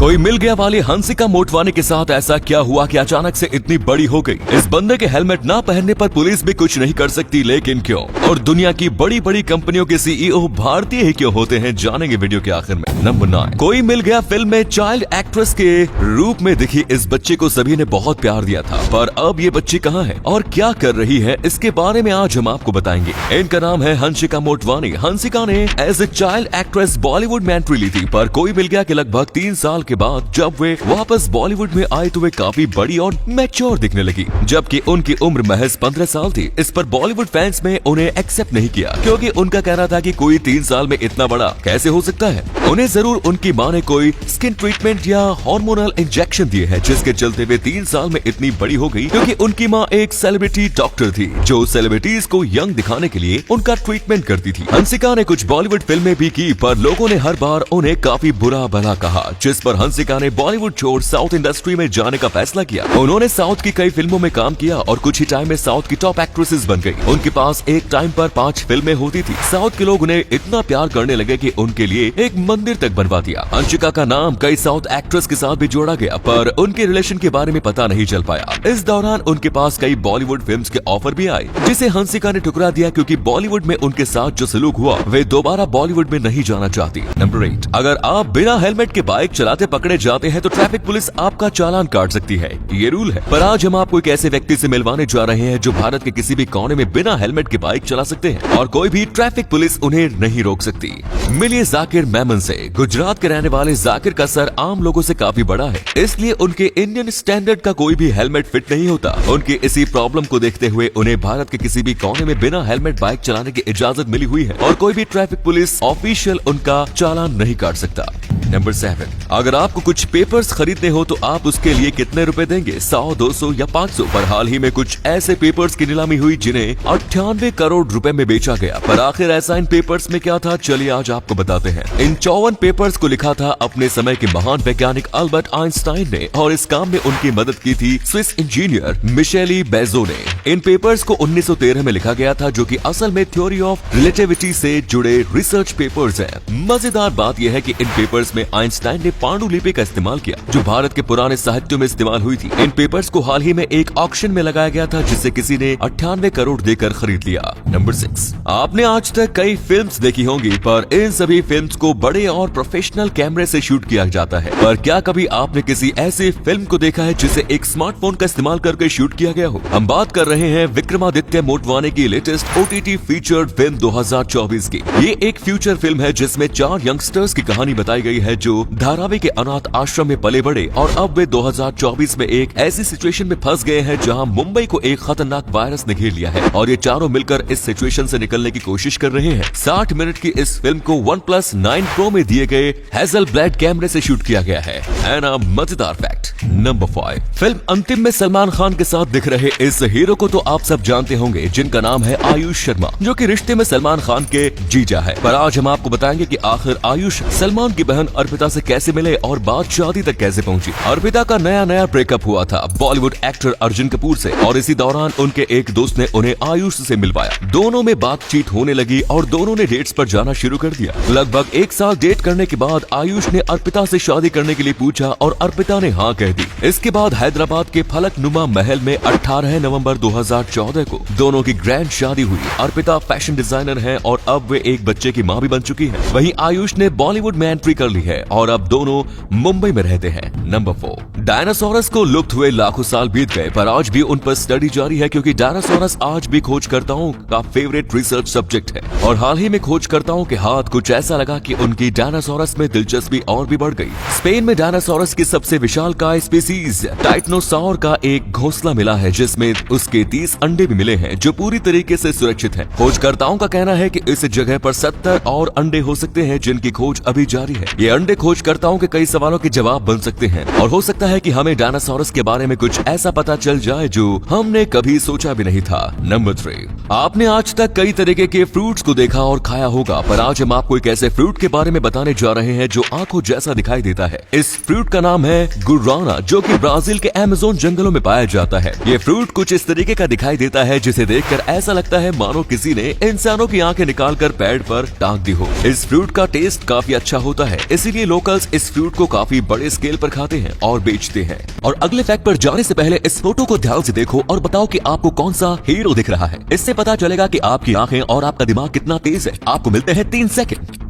कोई मिल गया वाली हंसिका मोटवानी के साथ ऐसा क्या हुआ कि अचानक से इतनी बड़ी हो गई। इस बंदे के हेलमेट ना पहनने पर पुलिस भी कुछ नहीं कर सकती, लेकिन क्यों? और दुनिया की बड़ी बड़ी कंपनियों के सीईओ भारतीय ही क्यों होते हैं, जानेंगे वीडियो के आखिर में। नंबर 9, कोई मिल गया फिल्म में चाइल्ड एक्ट्रेस के रूप में दिखी इस बच्चे को सभी ने बहुत प्यार दिया था, पर अब ये बच्ची कहाँ है और क्या कर रही है, इसके बारे में आज हम आपको बताएंगे। इनका नाम है हंसिका मोटवानी। हंसिका ने as a child actress Bollywood में एंट्री ली थी, पर कोई मिल गया कि लगभग 3 साल के बाद जब वे वापस बॉलीवुड में आए तो वे काफी बड़ी और मैच्योर दिखने लगी, जबकि उनकी उम्र महज 15 साल थी। इस पर बॉलीवुड फैंस में उन्हें एक्सेप्ट नहीं किया, क्योंकि उनका कहना था कि कोई 3 साल में इतना बड़ा कैसे हो सकता है। उन्हें जरूर उनकी मां ने कोई स्किन ट्रीटमेंट या हार्मोनल इंजेक्शन दिए हैं, जिसके चलते वे 3 साल में इतनी बड़ी हो गई, क्योंकि उनकी मां एक सेलिब्रिटी डॉक्टर थी जो सेलिब्रिटीज को यंग दिखाने के लिए उनका ट्रीटमेंट करती थी। हंसिका ने कुछ बॉलीवुड फिल्में भी की, पर लोगों ने हर बार उन्हें काफी बुरा भला कहा, जिस पर हंसिका ने बॉलीवुड छोड़ साउथ इंडस्ट्री में जाने का फैसला किया। उन्होंने साउथ की कई फिल्मों में काम किया और कुछ ही टाइम में साउथ की टॉप एक्ट्रेसेस बन गई। उनके पास एक टाइम पर 5 फिल्में होती थी। साउथ के लोग उन्हें इतना प्यार करने लगे कि उनके लिए एक मंदिर तक बनवा दिया। हंसिका का नाम कई साउथ एक्ट्रेस के साथ भी जोड़ा गया, पर उनके रिलेशन के बारे में पता नहीं चल पाया। इस दौरान उनके पास कई बॉलीवुड फिल्म्स के ऑफर भी आए, जिसे हंसिका ने ठुकरा दिया, क्योंकि बॉलीवुड में उनके साथ जो सलूक हुआ वे दोबारा बॉलीवुड में नहीं जाना चाहती। नंबर 8, अगर आप बिना हेलमेट के बाइक चलाते पकड़े जाते हैं तो ट्रैफिक पुलिस आपका चालान काट सकती है, ये रूल है। पर आज हम आपको एक ऐसे व्यक्ति से मिलवाने जा रहे हैं जो भारत के किसी भी कोने में बिना हेलमेट के बाइक चला सकते हैं और कोई भी ट्रैफिक पुलिस उन्हें नहीं रोक सकती। मिलिए जाकिर मेमन से। गुजरात के रहने वाले जाकिर का सर आम लोगों से काफी बड़ा है, इसलिए उनके इंडियन स्टैंडर्ड का कोई भी हेलमेट फिट नहीं होता। उनकी इसी प्रॉब्लम को देखते हुए उन्हें भारत के किसी भी कोने में बिना हेलमेट बाइक चलाने की इजाजत मिली हुई है और कोई भी ट्रैफिक पुलिस ऑफिशियल उनका चालान नहीं काट सकता। नंबर 7, अगर आपको कुछ पेपर्स खरीदने हो तो आप उसके लिए कितने रुपए देंगे? 100, 200 या 500? पर हाल ही में कुछ ऐसे पेपर्स की नीलामी हुई जिन्हें 98 करोड़ रुपए में बेचा गया। पर आखिर ऐसा इन पेपर्स में क्या था, चलिए आज आपको बताते हैं। इन 54 पेपर्स को लिखा था अपने समय के महान वैज्ञानिक अल्बर्ट आइंस्टाइन ने, और इस काम में उनकी मदद की थी स्विस इंजीनियर मिशेली बेजो ने। इन पेपर्स को 1913 में लिखा गया था, जो कि असल में थ्योरी ऑफ रिलेटिविटी से जुड़े रिसर्च पेपर्स हैं। मजेदार बात यह है कि इन पेपर्स में आइंस्टाइन ने पांडुलिपि का इस्तेमाल किया, जो भारत के पुराने साहित्य में इस्तेमाल हुई थी। इन पेपर्स को हाल ही में एक ऑक्शन में लगाया गया था, जिसे किसी ने 98 करोड़ देकर खरीद लिया। नंबर 6, आपने आज तक कई फिल्म्स देखी होंगी, पर इन सभी फिल्म्स को बड़े और प्रोफेशनल कैमरे से शूट किया जाता है। पर क्या कभी आपने किसी ऐसी फिल्म को देखा है जिसे एक स्मार्टफोन का इस्तेमाल करके शूट किया गया हो? हम बात कर रहे हैं विक्रमादित्य मोटवानी की लेटेस्ट OTT फीचर्ड फिल्म 2024 की। ये एक फ्यूचर फिल्म है जिसमें 4 यंगस्टर्स की कहानी बताई गई है जो धारावी के अनाथ आश्रम में पले बड़े और अब वे 2024 में एक ऐसी सिचुएशन में फंस गए हैं जहां मुंबई को एक खतरनाक वायरस ने घेर लिया है, और ये चारों मिलकर इस सिचुएशन से निकलने की कोशिश कर रहे हैं। 60 मिनट की इस फिल्म को OnePlus 9 Pro में दिए गए हैजलब्लैड कैमरे से शूट किया गया है। एंड अ मजेदार फैक्ट। नंबर 5, फिल्म अंतिम में सलमान खान के साथ दिख रहे इस हीरो को तो आप सब जानते होंगे, जिनका नाम है आयुष शर्मा, जो कि रिश्ते में सलमान खान के जीजा है। पर आज हम आपको बताएंगे कि आखिर आयुष सलमान की बहन अर्पिता से कैसे मिले और बात शादी तक कैसे पहुंची। अर्पिता का नया ब्रेकअप हुआ था बॉलीवुड एक्टर अर्जुन कपूर से, और इसी दौरान उनके एक दोस्त ने उन्हें आयुष से मिलवाया। दोनों में बातचीत होने लगी और दोनों ने डेट्स पर जाना शुरू कर दिया। लगभग 1 साल डेट करने के बाद आयुष ने अर्पिता से शादी करने के लिए पूछा और अर्पिता ने हाँ कह दी। इसके बाद हैदराबाद के फलकनुमा महल में 18 नवंबर 2014 को दोनों की ग्रैंड शादी हुई। अर्पिता फैशन डिजाइनर है और अब वे एक बच्चे की मां भी बन चुकी है। वहीं आयुष ने बॉलीवुड में एंट्री कर ली है और अब दोनों मुंबई में रहते हैं। नंबर 4, डायनासोरस को लुप्त हुए लाखों साल बीत गए, पर आज भी उन पर स्टडी जारी है, क्योंकि डायनासोरस आज भी खोजकर्ताओं का फेवरेट रिसर्च सब्जेक्ट है। और हाल ही में खोजकर्ताओं के हाथ कुछ ऐसा लगा कि उनकी डायनासोरस में दिलचस्पी और भी बढ़ गई। स्पेन में डायनासोरस की सबसे विशालकाय स्पीसीज टाइटनोसॉर का एक घोंसला मिला है, जिसमें उसके 30 अंडे भी मिले हैं, जो पूरी तरीके से सुरक्षित हैं। खोजकर्ताओं का कहना है कि इस जगह पर 70 और अंडे हो सकते हैं, जिनकी खोज अभी जारी है। ये अंडे खोजकर्ताओं के कई सवालों के जवाब बन सकते हैं, और हो सकता है कि हमें डायनासोरस के बारे में कुछ ऐसा पता चल जाए जो हमने कभी सोचा भी नहीं था। नंबर 3, आपने आज तक कई तरीके के फ्रूट्स को देखा और खाया होगा, पर आज हम आपको एक ऐसे फ्रूट के बारे में बताने जा रहे हैं जो आंखों जैसा दिखाई देता है है। इस फ्रूट का नाम है गुर्राना, जो कि ब्राजील के अमेज़न जंगलों में पाया जाता है। ये फ्रूट कुछ इस तरीके का दिखाई देता है जिसे देखकर ऐसा लगता है मानो किसी ने इंसानों की आंखें निकालकर पेड़ पर टांग दी हो। इस फ्रूट का टेस्ट काफी अच्छा होता है, इसीलिए लोकल्स इस फ्रूट को काफी बड़े स्केल पर खाते हैं और बेचते हैं। और अगले फैक्ट पर जाने से पहले इस फोटो को ध्यान से देखो और बताओ कि आपको कौन सा हीरो दिख रहा है। इससे पता चलेगा कि आपकी आंखें और आपका दिमाग कितना तेज है। आपको मिलते हैं 3 सेकंड।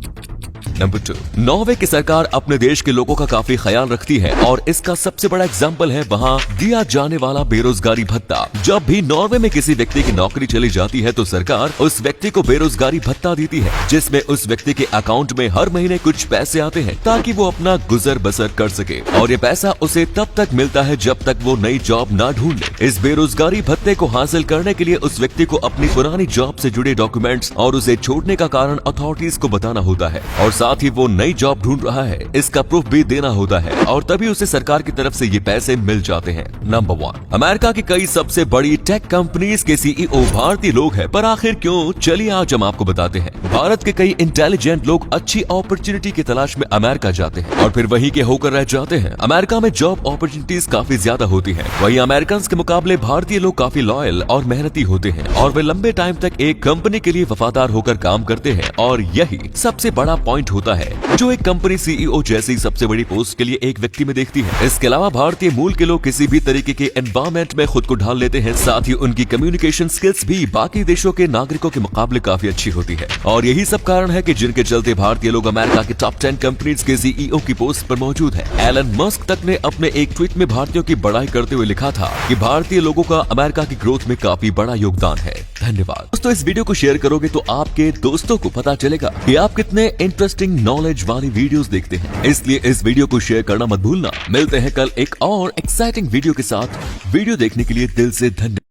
नंबर 2, नॉर्वे की सरकार अपने देश के लोगों का काफी ख्याल रखती है और इसका सबसे बड़ा एग्जाम्पल है वहाँ दिया जाने वाला बेरोजगारी भत्ता। जब भी नॉर्वे में किसी व्यक्ति की नौकरी चली जाती है तो सरकार उस व्यक्ति को बेरोजगारी भत्ता देती है, जिसमें उस व्यक्ति के अकाउंट में हर महीने कुछ पैसे आते हैं ताकि वो अपना गुजर बसर कर सके। और ये पैसा उसे तब तक मिलता है जब तक वो नई जॉब ना ढूंढ ले। इस बेरोजगारी भत्ते को हासिल करने के लिए उस व्यक्ति को अपनी पुरानी जॉब से जुड़े डॉक्यूमेंट्स और उसे छोड़ने का कारण अथॉरिटीज को बताना होता है और साथ ही वो नई जॉब ढूंढ रहा है इसका प्रूफ भी देना होता है और तभी उसे सरकार की तरफ से ये पैसे मिल जाते हैं। नंबर 1, अमेरिका की कई सबसे बड़ी टेक कंपनीज के सीईओ भारतीय लोग हैं, पर आखिर क्यों? चलिए आज हम आपको बताते हैं। भारत के कई इंटेलिजेंट लोग अच्छी अपॉर्चुनिटी की तलाश में अमेरिका जाते हैं और फिर वहीं के होकर रह जाते हैं। अमेरिका में जॉब अपॉर्चुनिटीज काफी ज्यादा होती है, वहीं अमेरिकन के मुकाबले भारतीय लोग काफी लॉयल और मेहनती होते हैं और वे लंबे टाइम तक एक कंपनी के लिए वफादार होकर काम करते हैं और यही सबसे बड़ा पॉइंट होता है जो एक कंपनी सीईओ जैसी सबसे बड़ी पोस्ट के लिए एक व्यक्ति में देखती है। इसके अलावा भारतीय मूल के लोग किसी भी तरीके के एनवायरमेंट में खुद को ढाल लेते हैं, साथ ही उनकी कम्युनिकेशन स्किल्स भी बाकी देशों के नागरिकों के मुकाबले काफी अच्छी होती है और यही सब कारण है कि जिनके चलते भारतीय लोग अमेरिका के टॉप 10 कंपनीज के सीईओ की पोस्ट पर मौजूद है। एलन मस्क तक ने अपने एक ट्वीट में भारतीयों की बड़ाई करते हुए लिखा था कि भारतीय लोगों का अमेरिका की ग्रोथ में काफी बड़ा योगदान है। धन्यवाद दोस्तों, इस वीडियो को शेयर करोगे तो आपके दोस्तों को पता चलेगा कि आप कितने इंटरेस्टिंग नॉलेज वाली वीडियोस देखते हैं, इसलिए इस वीडियो को शेयर करना मत भूलना। मिलते हैं कल एक और एक्साइटिंग वीडियो के साथ। वीडियो देखने के लिए दिल से धन्यवाद।